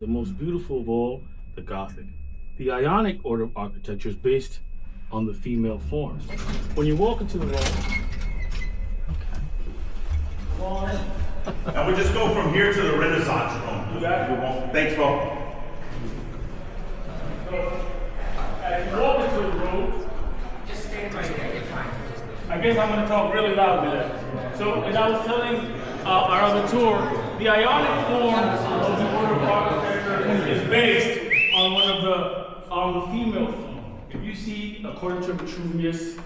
the most beautiful of all, the Gothic. The Ionic order of architecture is based on the female forms. When you walk into the room, And we just go from here to the Renaissance room. You got it. Thanks, bro. as you walk into the room, Just stand right there, you're fine. I guess I'm going to talk really loud with that. So, as I was telling our other tour, the Ionic form of the order of architecture is based on on the female form. If you see, according to Vitruvius,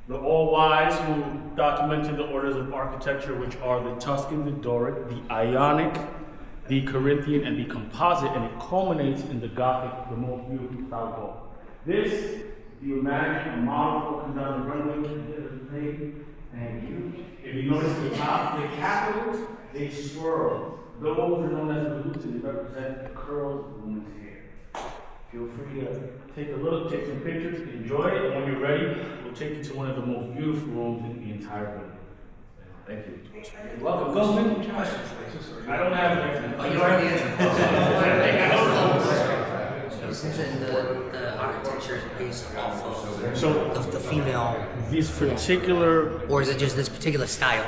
the all-wise who documented the orders of architecture, which are the Tuscan, the Doric, the Ionic, the Corinthian, and the Composite, and it culminates in the Gothic, the most beautiful style of all. This, if you imagine a model walking down the runway, thank you. If you notice the top, the capitals, they swirl. Those are known as the roots, and they represent the curls of the woman's hair. Feel free to take a look, take some pictures, enjoy it, and when you're ready, we'll take you to one of the most beautiful rooms in the entire building. Thank you. You're welcome. Go ahead. I don't have anything. Oh, you already answered. You said that the architecture is based off of So the female, this particular or is it just this particular style?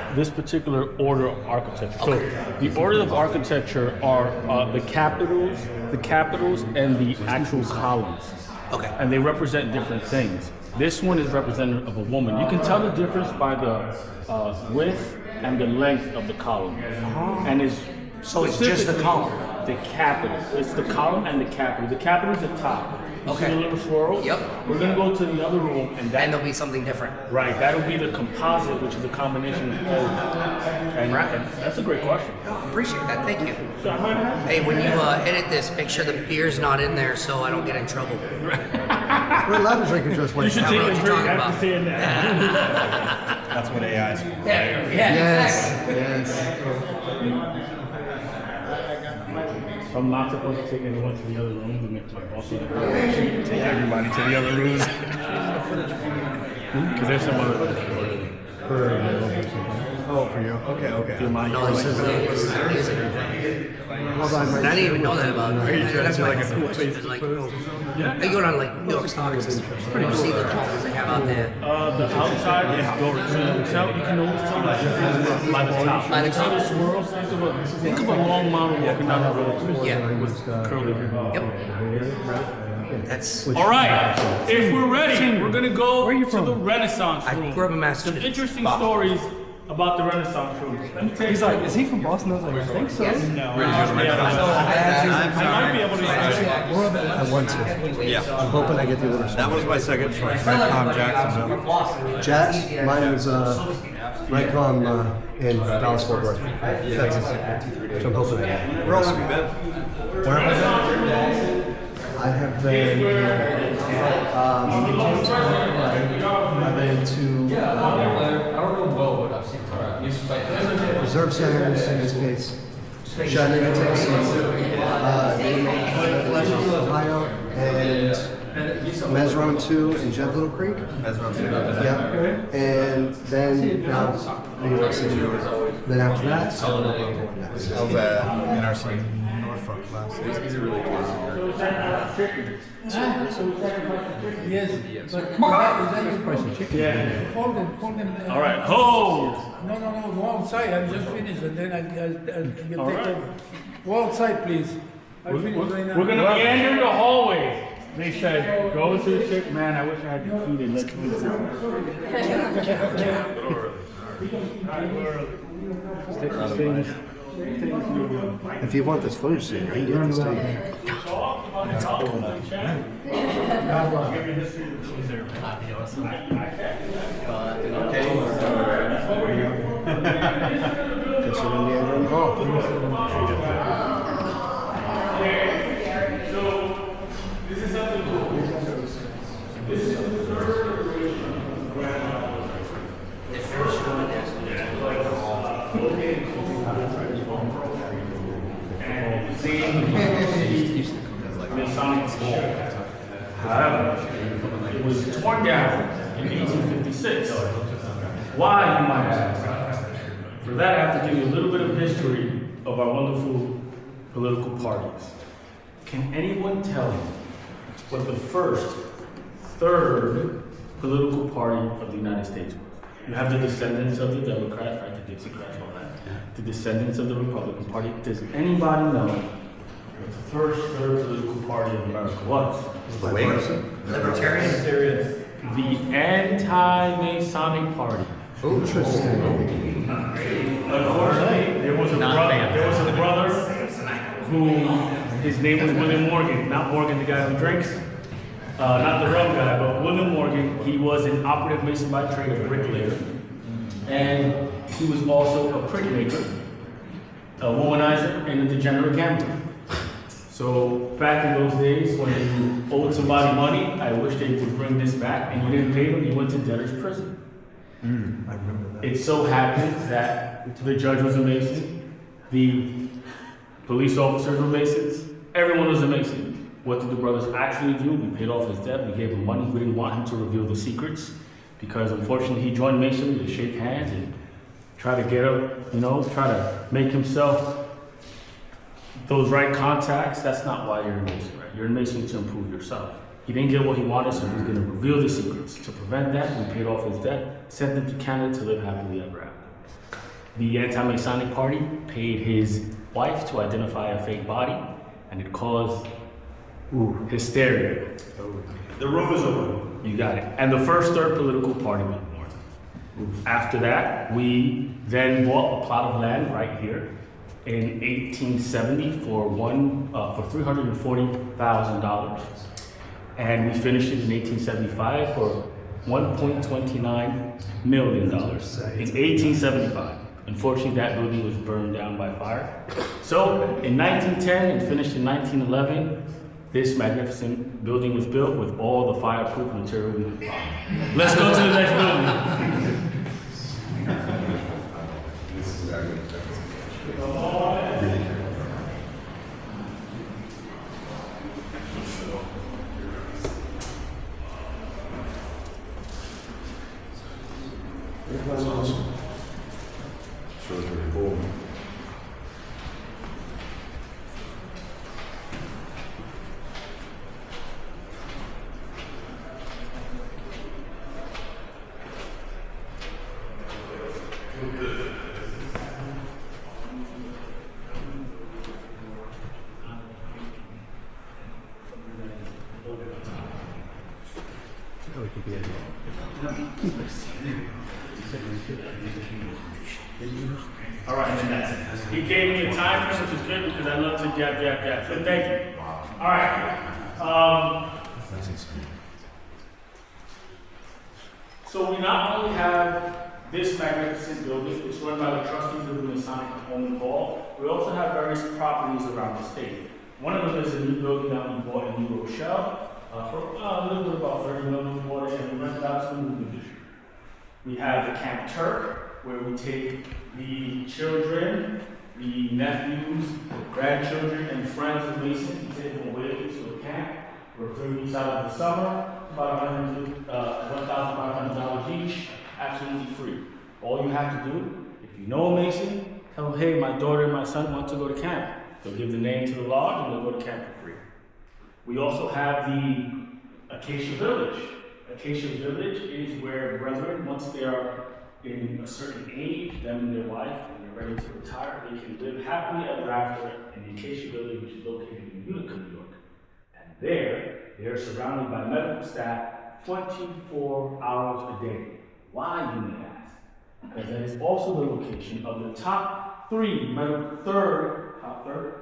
order of architecture. So the orders of architecture are the capitals, and the actual columns. Okay. And they represent different things. This one is representative of a woman. You can tell the difference by the width and the length of the column. And it's So it's just the column? The capital. It's the column and the capital. The capital is the top. You Okay. see the little swirl? Yep. We're gonna go to the other room and And there'll be something different. right, that'll be the composite, which is a combination of both. And, Right. and that's a great question. Oh, appreciate that. Thank you. So I might have Hey, when you edit this, make sure the beer's not in there so I don't get in trouble. We're allowed to drink it just You wait. should Yeah, take what a you drink talking after about? saying that. That's what AI is for. Yeah, Yes, yes. So I'm not supposed to take anyone to the other room to make my boss take everybody to the other rooms. Because there's some other. Oh, for you. Okay, okay. No, this is amazing. Hold on, I didn't even know that about it. That's like a cool place. Like, I go down like New York Stock Exchange. You see the columns they have out there. The outside is Doric. So you can always tell the difference by the top. By the See the top. swirls? Think of a long model walking down the road. Yeah. With curly hair. Yep. That's. All right, if we're ready, we're gonna go to the Renaissance I room. grew up in Some Massachusetts. interesting stories about the Renaissance room. Let me tell you. He's like, is he from Boston? I was like, I think so. Yes. I might be able to. I want to. Yeah. I'm hoping I get the order. That was my second choice. Redcom Jacksonville. Jet, mine was Redcom in Dallas Fort Worth, Texas. So I'm hoping I get it. Where else have you been? Where have I been? I have been. I've been to reserve centers in this case. Chattanooga, Texas, Ohio, and Mesron 2 in Jet Little Creek. Yep. And then now New York City. Then after that, next. I was at NRC Norfolk last week. He's a really cool. Hold them. All right, hold. No, go outside. I just finished and then I'll take All right. over. Go outside, please. I'll finish right now. We're gonna meander the hallway. They said, go to the ship. Man, I wish I had the key to let you If you want this footage, you can get this too. Guess you're in the end room hall. So, this is something cool. This is the third iteration of Grand They're finished doing this. and the Masonic school. However, it was torn down in 1856. Why, you might ask? For that, I have to give you a little bit of history of our wonderful political parties. Can anyone tell me what the first, third political party of the United States was? You have the descendants of the Democrats, right, the Dixiecrats, all that. The descendants of the Republican Party. Does anybody know what the first, third political party of America was? Libertarian. The anti-Masonic Party. Interesting. Unfortunately, there was a brother who, his name was William Morgan, not Morgan the guy who drinks, not the rum guy, but William Morgan. He was an operative Mason by trade, a bricklayer, and he was also a prick maker, a womanizer, and a degenerate gambler. So back in those days, when you owed somebody money, I wish they would bring this back, and you didn't pay them, you went to debtor's prison. I remember that. It so happened that the judge was a Mason, the police officers were Masons, everyone was a Mason. What did the brothers actually do? We paid off his debt, we gave him money, we didn't want him to reveal the secrets, because unfortunately he joined Masonry to shake hands and try to get up, try to make himself those right contacts. That's not why you're a Mason, right? You're a Mason to improve yourself. He didn't get what he wanted, so he was going to reveal the secrets. To prevent that, we paid off his debt, sent him to Canada to live happily ever after. The anti-Masonic Party paid his wife to identify a fake body, and it caused hysteria. The room is open. You got it. And the first, third political party was born. After that, we then bought a plot of land right here in 1870 for $340,000. And we finished it in 1875 for $1.29 million in 1875. Unfortunately, that building was burned down by fire. So in 1910 and finished in 1911, this magnificent building was built with all the fireproof material we could find. Let's go to the next building. That's awesome. Shows pretty cool. We could be All right, he gave me a time frame, which is good because I love to jab. So thank you. All right. So we not only have this magnificent building, it's run by the trustees of the Masonic Home Hall. We also have various properties around the state. One of them is a new building that we bought in New Rochelle for a little bit about $30 million, and we rented out to the movie division. We have the Camp Turk, where we take the children, the nephews, grandchildren, and friends of Mason. We take them away to a camp for 3 weeks out of the summer, about $1,500 each, absolutely free. All you have to do, if you know a Mason, tell them, hey, my daughter and my son want to go to camp. They'll give the name to the lodge and they'll go to camp for free. We also have the Acacia Village. Acacia Village is where brethren, once they are in a certain age, them and their wife, and they're ready to retire, they can live happily ever after in the Acacia Village, which is located in Utica, New York. And there, they are surrounded by medical staff 24 hours a day. Why, you may ask? Because that is also the location of the top third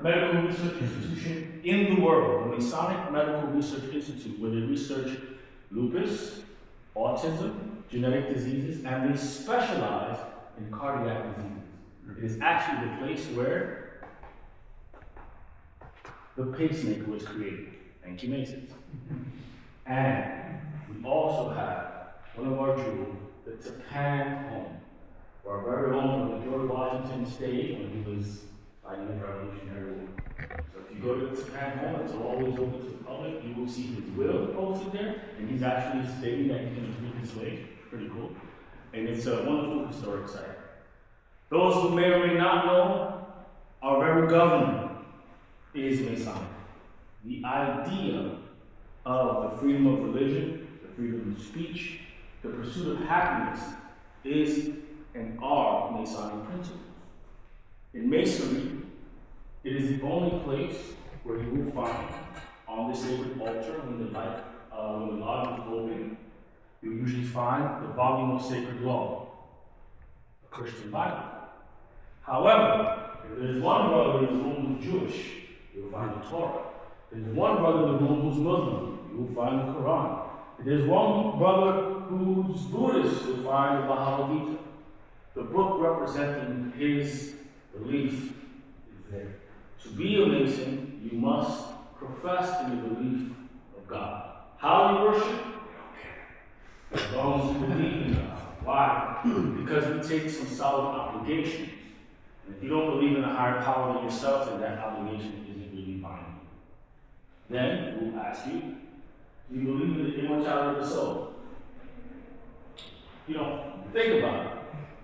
medical research institution in the world, the Masonic Medical Research Institute, where they research lupus, autism, genetic diseases, and they specialize in cardiac diseases. It is actually the place where the pacemaker was created. Thank you, Masons. And we also have one of our jewels, the Tapan home, where our very own brother George Washington stayed when he was fighting the Revolutionary War. So if you go to the Tapan home, it's always open to the public. You will see his will posted there, and he's actually stating that he's going to read his way. Pretty cool. And it's a wonderful historic site. Those who may or may not know, our very government is Masonic. the idea of the freedom of religion, the freedom of speech, the pursuit of happiness is and are Masonic principles. In Masonry, it is the only place where you will find on the sacred altar when the lodge is open, you usually find the volume of sacred law, a Christian Bible. However, if there's one brother in the room who's Jewish, you'll find the Torah. If there's one brother in the room who's Muslim, you'll find the Quran. If there's one brother who's Buddhist, you'll find the Bhagavad Gita. The book representing his belief is there. To be a Mason, you must profess in the belief of God. How you worship? As long as you believe in God. Why? Because we take some solid obligations. And if you don't believe in a higher power than yourself, then that obligation isn't really binding. Then we'll ask you, do you believe in the immortality of the soul? You know, think about it.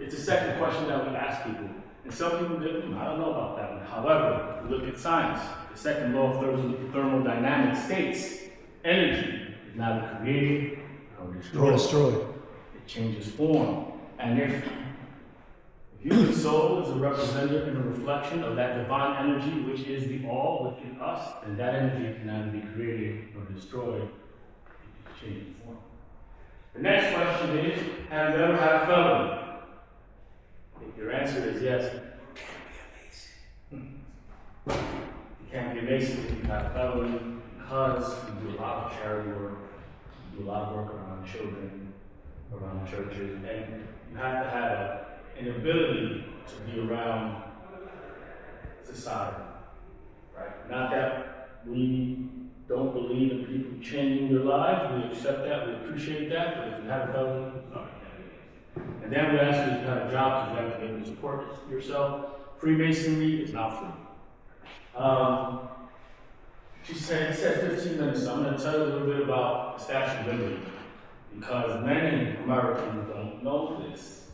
It's the second question that we ask people. And some people go, I don't know about that one. However, if you look at science, the second law of thermodynamics states energy is neither created nor destroyed. It changes form. And if the human soul is a representative and a reflection of that divine energy, which is the all within us, then that energy can neither be created nor destroyed. It changes form. The next question is, have you ever had a felony? If your answer is yes, you can't be a Mason if you have a felony, because you do a lot of charity work, you do a lot of work around children, around churches, and you have to have an ability to be around society, right? Not that we don't believe in people changing their lives, we accept that, we appreciate that, but if you have a felony, sorry. And then we ask you if you have a job, because you have to be able to support yourself. Freemasonry is not free. He said 15 minutes, so I'm going to tell you a little bit about the Statue of Liberty, because many Americans don't know this.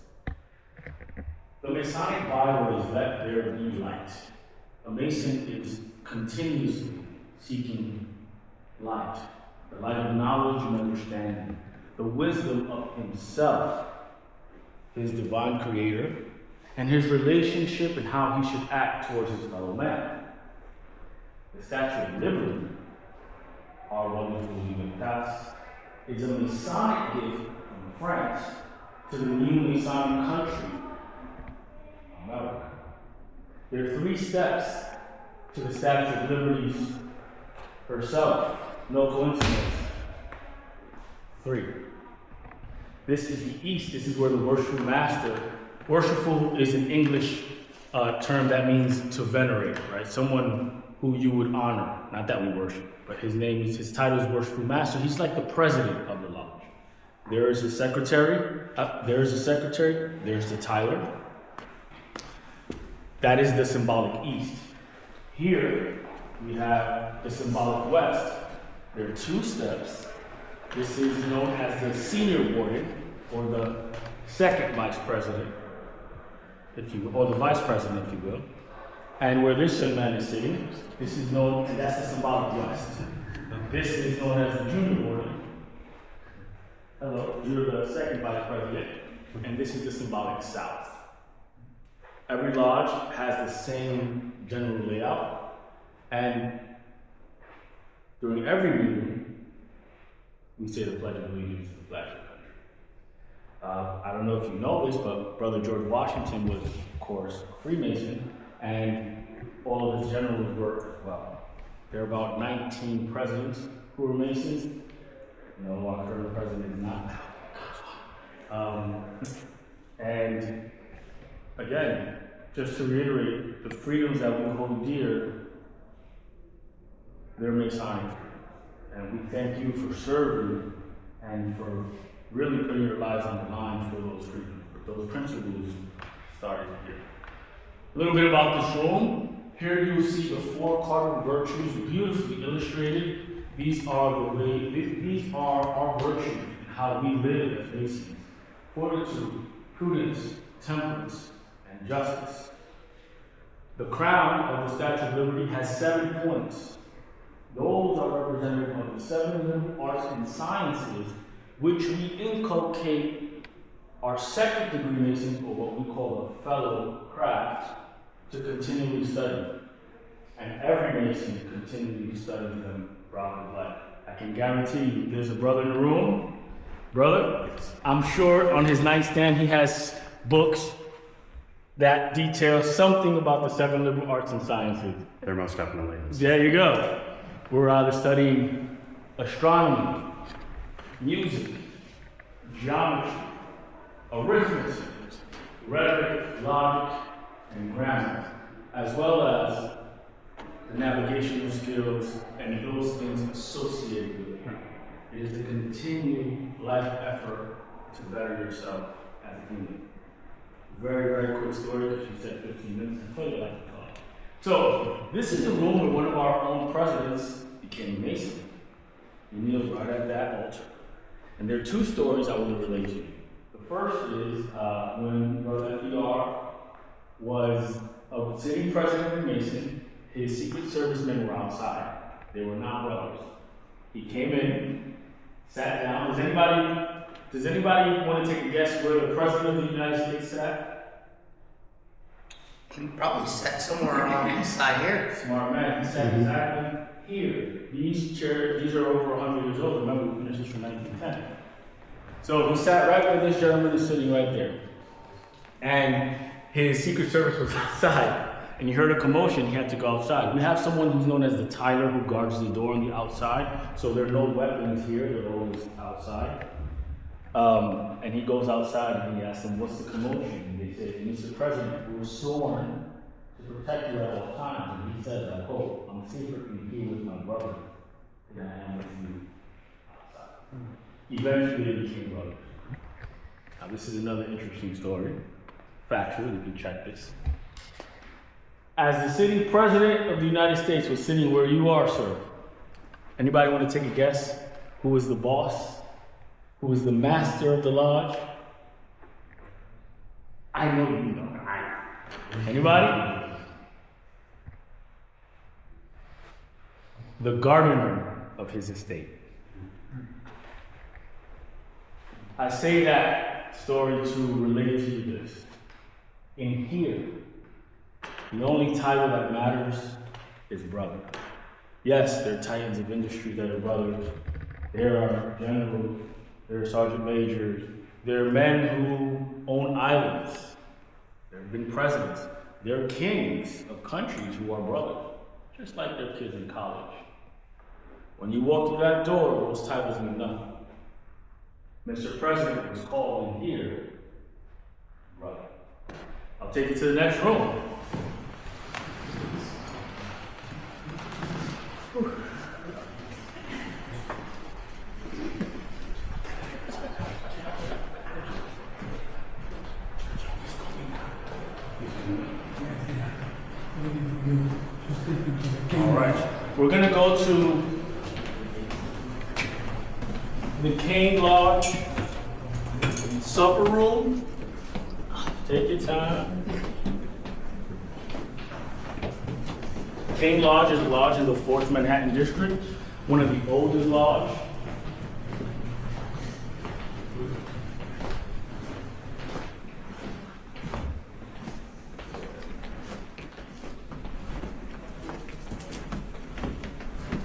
The Masonic Bible is let there be light. A Mason is continuously seeking light, the light of knowledge and understanding, the wisdom of himself, his divine creator, and his relationship and how he should act towards his fellow man. The Statue of Liberty, our wonderful libertas, is a Masonic gift from France to the new Masonic country, America. There are 3 steps to the Statue of Liberty herself. No coincidence. 3. This is the East. This is where the worshipful master, worshipful is an English term that means to venerate, right? Someone who you would honor. Not that we worship, but his title is worshipful master. He's like the president of the lodge. There is a secretary. There's the Tyler. That is the symbolic East. Here we have the symbolic West. There are 2 steps. This is known as the senior warden, or the second vice president, if you will, or the vice president, if you will. And where this young man is sitting, this is known, and that's the symbolic West. This is known as the junior warden. Hello, you're the second vice president, and this is the symbolic South. Every lodge has the same general layout, and during every meeting, we say the Pledge of Allegiance to the flag of the country. I don't know if you know this, but Brother George Washington was, of course, a Freemason, and all of his generals were as well. There are about 19 presidents who were Masons. No, our current president is not. And again, just to reiterate, the freedoms that we hold dear, they're Masonic. And we thank you for serving and for really putting your lives on the line for those freedoms, for those principles started here. A little bit about this room. Here you will see the 4 cardinal virtues beautifully illustrated. These are our virtues and how we live as Masons. Fortitude, prudence, temperance, and justice. The crown of the Statue of Liberty has 7 points. Those arts and sciences, which we inculcate our second degree Masons, or what we call a fellow craft, to continually study. And every Mason continually studies them throughout his life. I can guarantee you, there's a brother in the room. Brother, I'm sure on his nightstand he has books that detail something about the 7 liberal arts and sciences. There most definitely is. There you go. We're either studying astronomy, music, geometry, arithmetic, rhetoric, logic, and grammar, as well as the navigational skills and those things associated with it. It is a continued life effort to better yourself as a human. Very, very quick story, because she said 15 minutes. I told you I like to talk. So, this is the room where one of our own presidents became a Mason. He kneels right at that altar. And there are 2 stories I want to relate to you. The first is when Brother FDR was a sitting president of the Mason, his Secret Service men were outside. They were not brothers. He came in, sat down. Does anybody want to take a guess where the President of the United States sat? He probably sat somewhere along the side here. Smart man. He sat exactly here. These chairs, these are over 100 years old. Remember, we finished this from 1910. So he sat right where this gentleman is sitting right there. And his Secret Service was outside. And he heard a commotion, he had to go outside. We have someone who's known as the Tyler who guards the door on the outside. So there are no weapons here, they're always outside. And he goes outside and he asks them, what's the commotion? And they say, Mr. President, we were sworn to protect you at all times. And he says, I quote, I'm safer in here with my brother than I am with you outside. Eventually they became brothers. Now this is another interesting story. Factual, you can check this. As the sitting president of the United States was sitting where you are, sir, anybody want to take a guess who was the boss? Who was the master of the lodge? I know you know. Anybody? The gardener of his estate. I say that story to relate to you this. In here, the only title that matters is brother. Yes, there are titans of industry that are brothers. There are generals, there are sergeant majors, there are men who own islands. There have been presidents. There are kings of countries who are brothers, just like their kids in college. When you walk through that door, those titles mean nothing. Mr. President was called in here, brother. I'll take you to the next room. All right, we're gonna go to the Kane Lodge supper room. Take your time. Kane Lodge is a lodge in the 4th Manhattan District, one of the oldest lodges.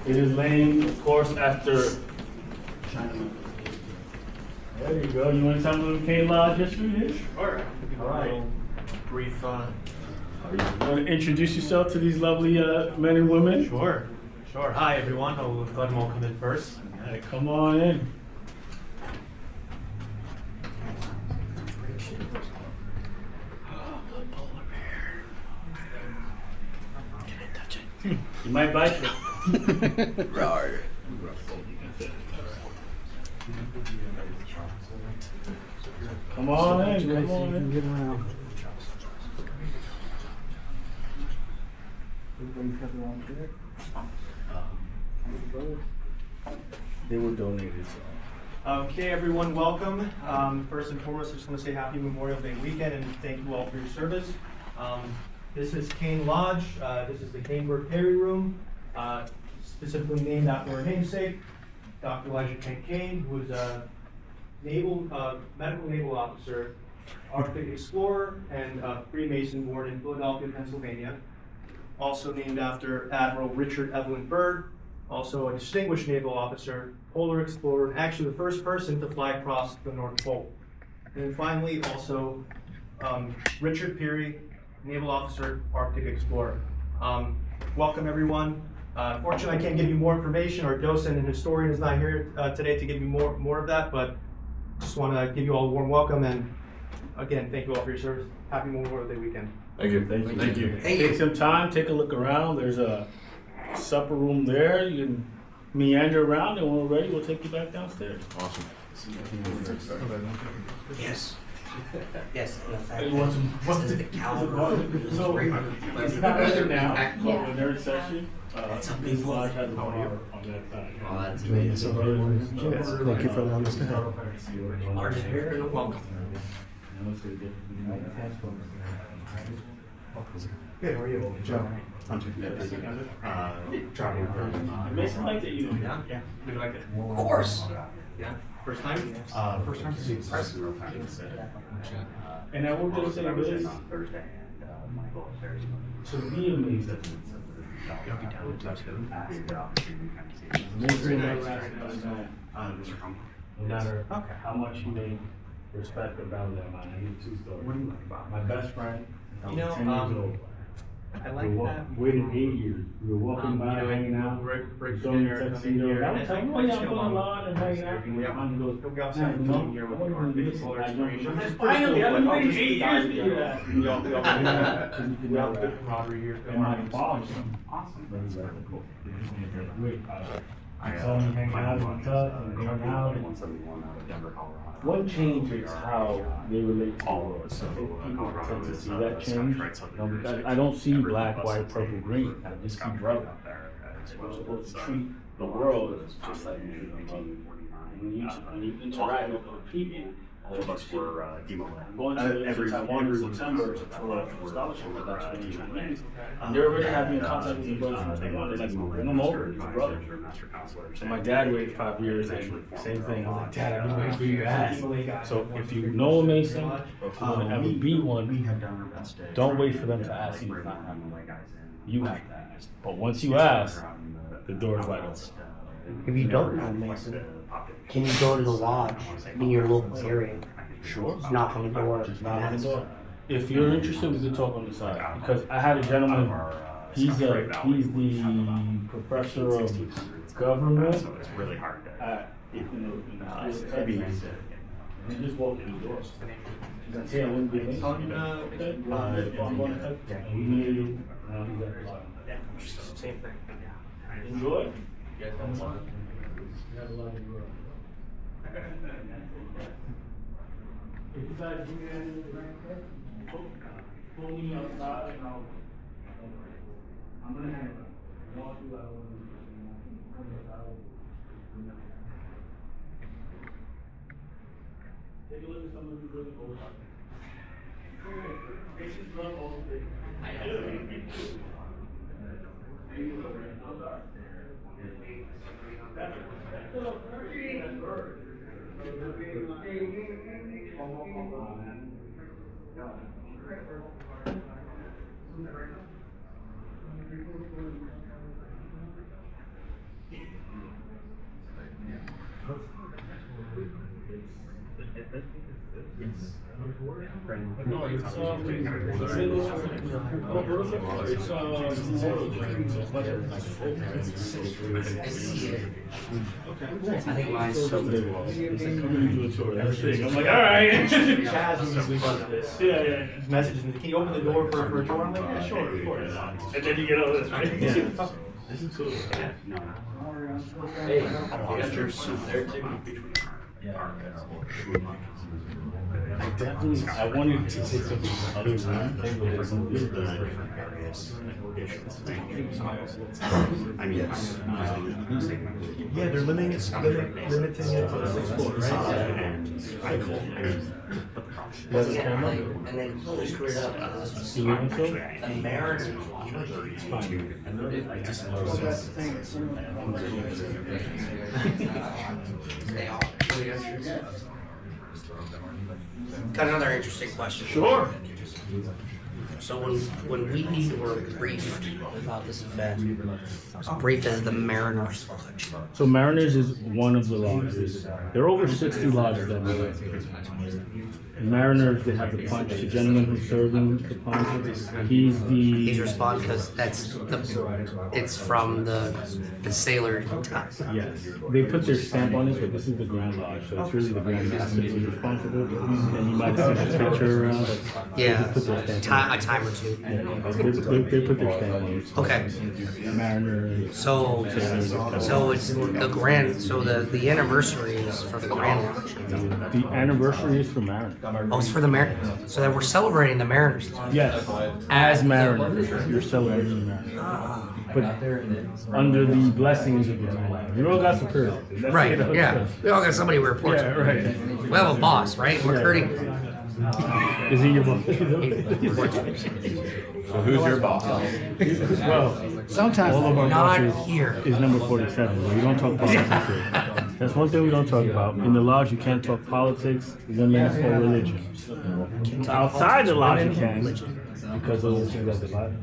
It is named, of course, after China. There you go. You want to tell me what the Kane Lodge history is? Sure. All right. Brief. You want to introduce yourself to these lovely men and women? Sure. Hi, everyone. I'll go ahead and welcome in first. All right, come on in. You might bite it. Come on in, come on in. Get around. Everybody's got their own chair. They were donated, so. Okay, everyone, welcome. First and foremost, I just want to say happy Memorial Day weekend and thank you all for your service. This is Kane Lodge. This is the Caneburg Perry Room, specifically named after our namesake. Dr. Elijah Kincaid, who is a medical naval officer, Arctic explorer, and a Freemason born in Philadelphia, Pennsylvania. Also named after Admiral Richard Evelyn Byrd, also a distinguished naval officer, polar explorer, and actually the first person to fly across the North Pole. And then finally, also Richard Peary, naval officer, Arctic explorer. Welcome everyone. Unfortunately, I can't give you more information. Our docent and historian is not here today to give you more of that, but just want to give you all a warm welcome, and again, thank you all for your service. Happy Memorial Day weekend. Thank you. Thank you. Thank you. Take some time, take a look around. There's a supper room there. You can meander around, and when we're ready, we'll take you back downstairs. Awesome. Yes. Yes, and the fact You want some- that this is the caliber. So, it's not right now, Yeah. the nerd session. It's a big this one. lodge has a bar on that side. Oh, that's amazing. Thank you for allowing us to have. Largest beer in the world. Good, how are you? Joe. Mason liked it, you know. Yeah, we like it. Of course. Yeah, first time? First time to see you. And I will just say this, to be amazed at no matter how much you may respect or value that man, I need two stories. What do you like about it? My best friend, You know, 10 years old. I like that. Waited 8 years. We were walking by, hanging out. Break Going dinner, to coming here. I was telling him, yeah, I'm going along and hanging out. We have And he goes, we also "Man, have a you know, team here with I wanna our do this." baseball I go, exploration. finally, I've been waiting 8 years to do that. We all have good camaraderie here. And my father, awesome. I saw him hanging out in the tub and going out. What changes how they relate to the world? I think people tend to see that change. Because I don't see black, white, purple, green. I just see brown. We're supposed to treat the world just like when you interact with other people. All of us were I'm going to Taiwan in September for a scholarship with that Chinese. They're already having contact with the brothers from Taiwan. They're like, bring them over, it's a brother. So my dad waited 5 years, and same thing. I was like, Dad, I've been waiting for you to ask. So if you know a Mason, or if you want to ever be one, don't wait for them to ask you to find out. You have to ask. But once you ask, the door is wide open. If you don't know Mason, can you go to the lodge in your local area? Sure. Knock on the door. Ask. If you're interested, we can talk on the side. Because I had a gentleman, he's the professor of government. So it's really hard to. It'd be nice. And just walk in the door. That's it. I wouldn't be amazed. Same thing. Enjoy. You have a lot of work. If you guys do that in the right pull me outside and I'm gonna have to walk you out. Take a look at some of the really old stuff. This is not all the I think mine's so good. I'm like, all right. Chaz usually does this. Yeah. Messages me, can you open the door for a tour? I'm like, yeah, sure, of course. And then you get all this, right? This is cool. Hey, you got your soup there too? I wanted to say something other than I mean, Yeah, they're limiting it to the 6th floor, right? Once again, like, and then totally screwed up. You leaving soon? The Mariners lodge. They are. Got another interesting question. Sure. So when we were briefed about this event, I was briefed as the Mariners Lodge. So Mariners is one of the lodges. There are over 60 lodges that we have. Mariners, they have the punch. The gentleman who's serving the punch, he's the... He's responding because it's from the sailor time. Yes. They put their stamp on it, but this is the Grand Lodge, so it's really the Grand Master who's responsible. And you might see the picture around. Yeah, They put their stamp on it. a time or two. They put their stamp on it. Okay. Mariners. So it's the grand. So the anniversary is for the Grand Lodge. The anniversary is for Mariners. Oh, it's for the Mariners. So that we're celebrating the Mariners Lodge. Yes, as Mariners, you're celebrating the Mariners. But under the blessings of the Mariners. You all got superior. Right. Yeah. We all got somebody we report Yeah, to. right. We have a boss, right? We're hurting. Is he your boss? So who's your boss? Well, Sometimes all of our Not bosses here. is number 47. So we don't talk politics here. That's one thing we don't talk about. In the lodge, you can't talk politics, women, or religion. Outside the lodge, you can, because of those things that divide us.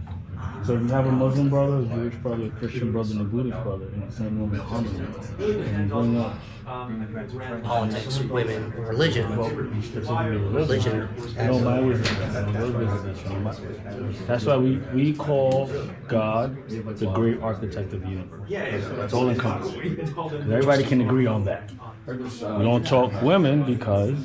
So if you have a Muslim brother, a Jewish brother, a Christian brother, and a Buddhist brother in the same room in harmony, and bring up Politics, women, religion. specifically Religion. no, my wisdom. That's why we call God the great architect of the universe. It's all encompassing. Everybody can agree on that. We don't talk women because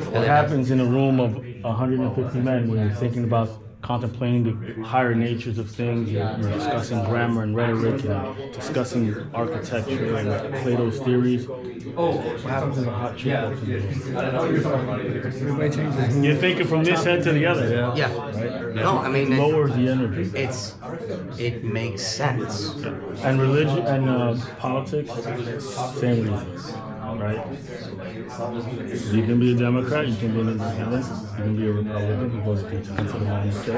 what happens in a room of 150 men when you're thinking about contemplating the higher natures of things, you're discussing grammar and rhetoric, and discussing architecture and Plato's theories. What happens in a hot chick walks in the room? You're thinking from this head to the other. Yeah. No, I mean Lowers the energy. it makes sense. And religion and politics, same reason, right? You can be a Democrat, you can be an independent, you can be a Republican who goes to the United States.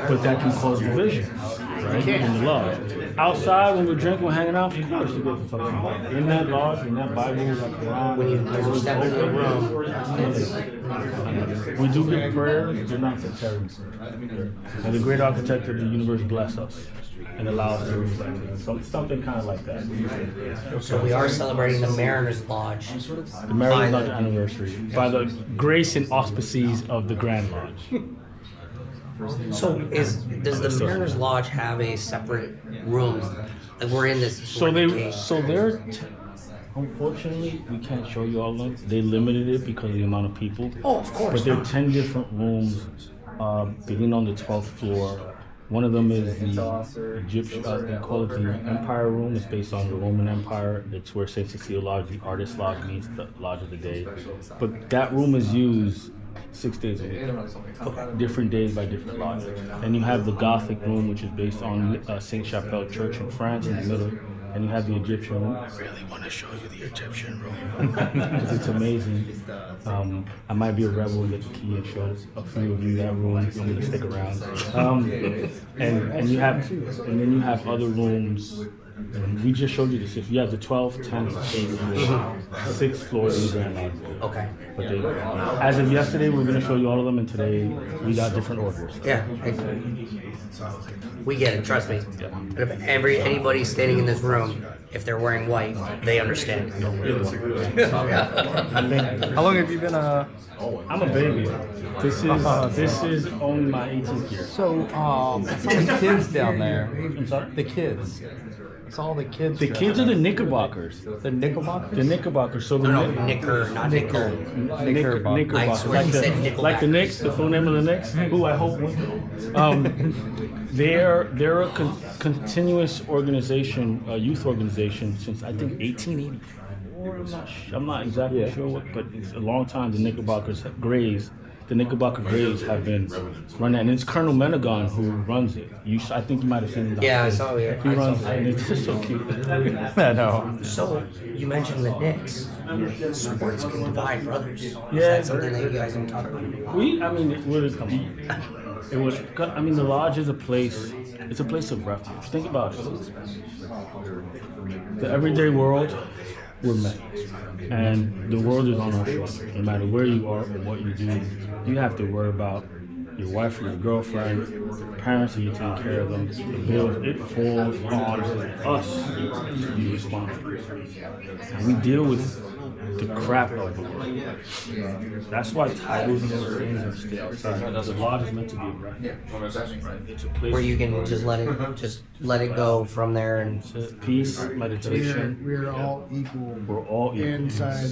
But that can cause division, right? In the lodge. Outside, when we're drinking, we're hanging out, of course you get to talk about it. In that lodge, in that Bible, like Quran, When you step into the room, we do get prayers, but not sectarian. And the great architect of the universe bless us and allow us to reflect it. Something kind of like that. so we are celebrating the Mariners Lodge. The Mariners Lodge anniversary by the grace and auspices of the Grand Lodge. So does the Mariners Lodge have a separate room? Like we're in this. Unfortunately, we can't show you all of them. They limited it because of the amount of people. Oh, of course. But there are 10 different rooms, beginning on the 12th floor. One of them is the Egyptian, they call it the Empire Room. It's based on the Roman Empire. It's where St. Cecilia Lodge, the artist lodge, meets the Lodge of the Day. But that room is used 6 days a week, different days by different lodges. And you have the Gothic room, which is based on Saint Chapelle Church in France in the middle. And you have the Egyptian room. I really want to show you the Egyptian room because it's amazing. I might be a rebel and get the key and show a few of you that room if you want me to stick around. And then you have other rooms. And we just showed you this. If you have the 12th, 10th, 8th, 6th floor of the Grand Lodge. Okay. But as of yesterday, we we're going to show you all of them, and today we got different orders. Yeah. We get it. Trust me. But if anybody standing in this room, if they're wearing white, they understand. How long have you been I'm a baby. This is only my 18th year. So, I saw the kids down there. I'm sorry? The kids. I saw the kids. The kids are the Knickerbockers. The Knickerbockers? The Knickerbockers. So the No, Knicker, not Nickel. Knickerbockers. I swear you said Nickelback. Like the Knicks, the full name of the Knicks, who I hope win. They're a continuous organization, a youth organization since I think 1884. I'm not exactly sure what, but it's a long time. The Knickerbockers Grays. the Knickerbocker Grays have been running, and it's Colonel Menegon who runs it. I think you might have seen him. Yeah, I saw it. He runs it, and it's just so cute. I know. So you mentioned the Knicks. Sports can divide brothers. Is Yeah. that something that you guys don't talk about? It would come on. It was. I mean, the lodge is a place. It's a place of refuge. Think about it. The everyday world, we're men, and the world is on our shoulders. No matter where you are or what you do, you have to worry about your wife or your girlfriend, your parents, and you take care of them. The bills, it falls on us to be responsible. And we deal with the crap of the world. That's why titles and those things are still outside. The lodge is meant to be a refuge. It's a place Where you can just let it go from there and peace, meditation. We're all equal We're all equal. inside.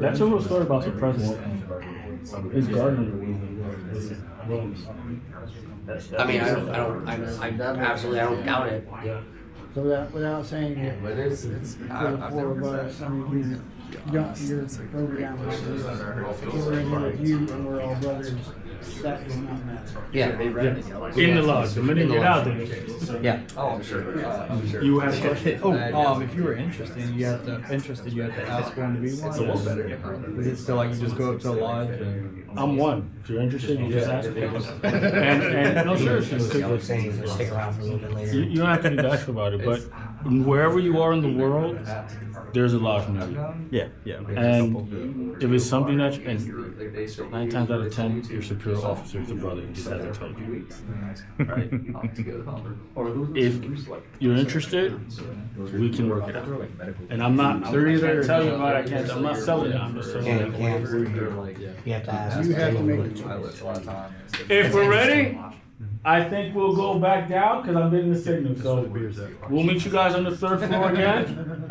That's a real story about the president. His garden. I mean, I absolutely, I don't doubt it. So without saying it, for the four of us, I mean, you're further down the street. We're in here with you, and we're all brothers. That does not matter. Yeah. In the lodge. The minute you get out there. Yeah. You have questions? If you were interested, you have to ask one to be one. It's a little better. Is it still like you just go up to a lodge and? I'm one. If you're interested, you just ask me. And no, seriously, I'm saying stick around for a little bit later. you don't have to be bashful about it, but wherever you are in the world, there's a lodge near you. Yeah. And if it's something that, and 9 times out of 10, your superior officer is the brother, he just hasn't told you. Right? If you're interested, we can work it out. And I'm not telling you about it, I'm not selling it, I'm just telling you that we're here. You have to ask. You have to make the choice. If we're ready, I think we'll go back down because I'm getting the signal. So we'll meet you guys on the 3rd floor again.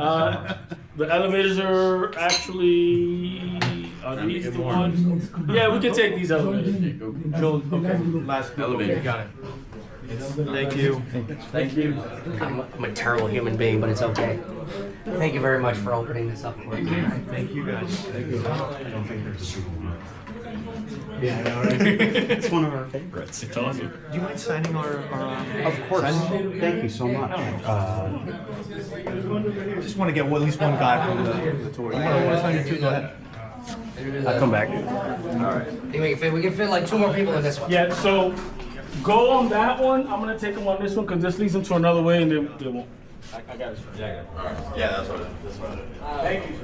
The elevators are actually. Are these the ones? Yeah, we can take these elevators. Last elevator. Got it. Thank you. Thank you. I'm a terrible human being, but it's okay. Thank you very much for opening this up for me. Thank you guys. Thank you. Yeah, I know, right? It's one of our favorites. It's awesome. Do you mind signing our Of course. Thank you so much. just want to get at least one guy from the tour. You want to sign your two? Go ahead. I'll come back. We can fit like 2 more people in this one. Yeah, so go on that one. I'm going to take them on this one because this leads them to another way and they won't. I got it. Yeah, that's what it is. Thank you.